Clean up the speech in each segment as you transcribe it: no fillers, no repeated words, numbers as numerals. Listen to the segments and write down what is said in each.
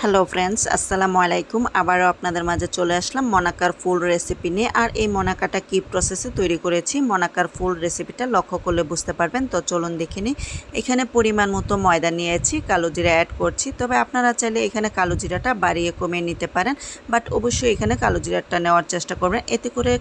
Hello friends, আসসালামু আলাইকুম। আবারও আপনাদের মাঝে চলে আসলাম মনাকার ফুল রেসিপি নিয়ে। আর এই মনাকাটা কী প্রসেসে তৈরি করেছি, মনাকার ফুল রেসিপিটা লক্ষ্য করলে বুঝতে পারবেন। তো চলুন দেখে নিই। এখানে পরিমাণ মতো ময়দা নিয়েছি, কালো জিরা অ্যাড করছি। তবে আপনারা চাইলে এখানে কালো জিরাটা বাড়িয়ে কমিয়ে নিতে পারেন, বাট অবশ্যই এখানে কালো জিরাটা নেওয়ার চেষ্টা করবেন, এতে করে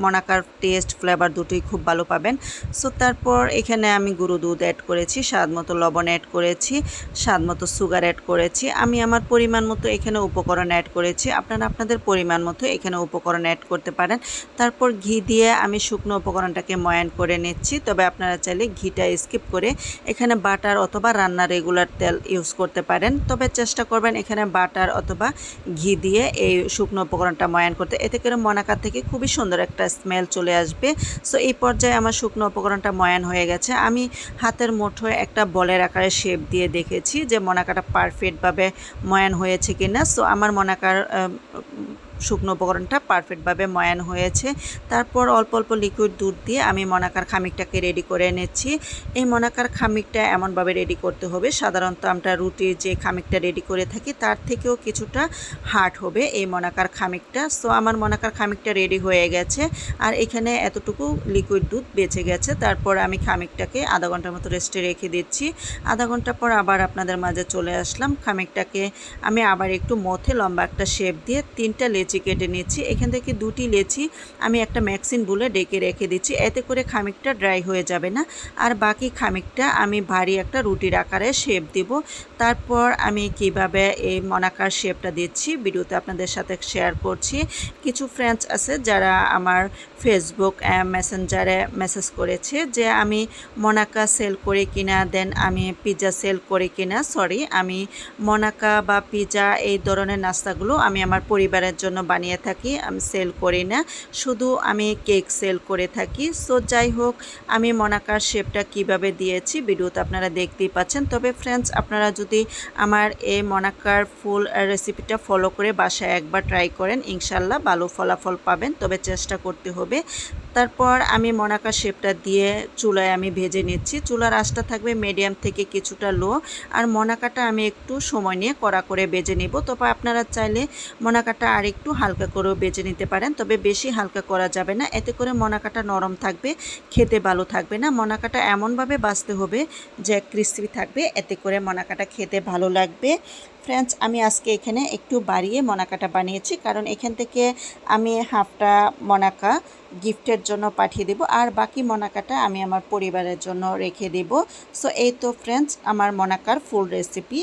মনাকার টেস্ট ফ্লেভার দুটোই খুব ভালো পাবেন। সো তারপর এখানে আমি গুঁড়ো দুধ অ্যাড করেছি, স্বাদ মতো লবণ অ্যাড করেছি, স্বাদ মতো সুগার অ্যাড করেছি। আমি আমার পরিমাণ মতো এখানে উপকরণ অ্যাড করেছি, আপনারা আপনাদের পরিমাণ মতো এখানে উপকরণ অ্যাড করতে পারেন। তারপর ঘি দিয়ে আমি শুকনো উপকরণটাকে ময়ান করে নিচ্ছি। তবে আপনারা চাইলে ঘিটা স্কিপ করে এখানে বাটার অথবা রান্নার রেগুলার তেল ইউজ করতে পারেন। তবে চেষ্টা করবেন এখানে বাটার অথবা ঘি দিয়ে এই শুকনো উপকরণটা ময়ান করতে, এতে করে মনাকা থেকে খুবই সুন্দর একটা স্মেল চলে আসবে। সো এই পর্যায়ে আমার শুকনো উপকরণটা ময়ান হয়ে গেছে। আমি হাতের মুঠোয় একটা বলের আকারে শেপ দিয়ে দেখেছি যে মনাকাটা পারফেক্টভাবে ময়ান হয়েছে কিনা। সো আমার মনাকার শুকনো উপকরণটা পারফেক্টভাবে ময়ান হয়েছে। তারপর অল্প অল্প লিকুইড দুধ দিয়ে আমি মনাকার খামিকটাকে রেডি করে নিচ্ছি। এই মনাকার খামিকটা এমনভাবে রেডি করতে হবে, সাধারণত আমরা রুটির যে খামিকটা রেডি করে থাকি তার থেকেও কিছুটা হার্ড হবে এই মনাকার খামিকটা। সো আমার মনাকার খামিকটা রেডি হয়ে গেছে, আর এখানে এতটুকু লিকুইড দুধ বেঁচে গেছে। তারপর আমি খামিকটাকে আধা ঘন্টার মতো রেস্টে রেখে দিচ্ছি। আধা ঘন্টা পর আবার আপনাদের মাঝে চলে আসলাম। খামিকটাকে আমি আবার একটু মথে লম্বা একটা শেপ দিয়ে 3টা লেচি কেটে নিচ্ছি। এখান থেকে 2টি লেচি আমি একটা ম্যাক্সিন বুলে ডেকে রেখে দিচ্ছি, এতে করে খামিকটা ড্রাই হয়ে যাবে না। আর বাকি খামিকটা আমি ভারী একটা রুটির আকারে শেপ দিব। তারপর আমি কিভাবে এই মনাকার শেপটা দিচ্ছি ভিডিওতে আপনাদের সাথে শেয়ার করছি। কিছু ফ্রেন্ডস আছে যারা আমার ফেসবুক মেসেঞ্জারে মেসেজ করেছে যে আমি মনাকা সেল করি কিনা, দেন আমি পিৎজা সেল করি কিনা। আমি মনাকা বা পিৎজা এই ধরনের নাস্তাগুলো আমি আমার পরিবারের জন্য বানিয়ে থাকি, আমি সেল করি না, শুধু আমি কেক সেল করে থাকি। সো যাই হোক, আমি মনাকার শেপটা কিভাবে দিয়েছি ভিডিওতে আপনারা দেখতেই পাচ্ছেন। তবে ফ্রেন্ডস, আপনারা যদি আমার এই মনাকার ফুল রেসিপিটা ফলো করে বাসায় একবার ট্রাই করেন, ইনশাল্লাহ ভালো ফলাফল পাবেন। তবে চেষ্টা করতে হবে। তারপর আমি মনাকা শেপটা দিয়ে চুলায় আমি ভেজে নিচ্ছি। চুলার আঁচটা থাকবে মিডিয়াম থেকে কিছুটা লো। আর মনাকাটা আমি একটু সময় নিয়ে কড়া করে ভেজে নিব। তবে আপনারা চাইলে মনাকাটা আর একটু হালকা করেও ভেজে নিতে পারেন, তবে বেশি হালকা করা যাবে না, এতে করে মনাকাটা নরম থাকবে, খেতে ভালো থাকবে না। মনাকাটা এমনভাবে ভাজতে হবে যে ক্রিস্পি থাকবে, এতে করে মনাকাটা খেতে ভালো লাগবে। ফ্রেন্ডস, আমি আজকে এখানে একটু বাড়িয়ে মনাকাটা বানিয়েছি, কারণ এখান থেকে আমি হাফটা মনাকা গিফটের জন্য পাঠিয়ে দেব, আর বাকি মনাকাটা আমি আমার পরিবারের জন্য রেখে দেব। সো এই তো ফ্রেন্ডস, আমার মনাকার ফুল রেসিপি।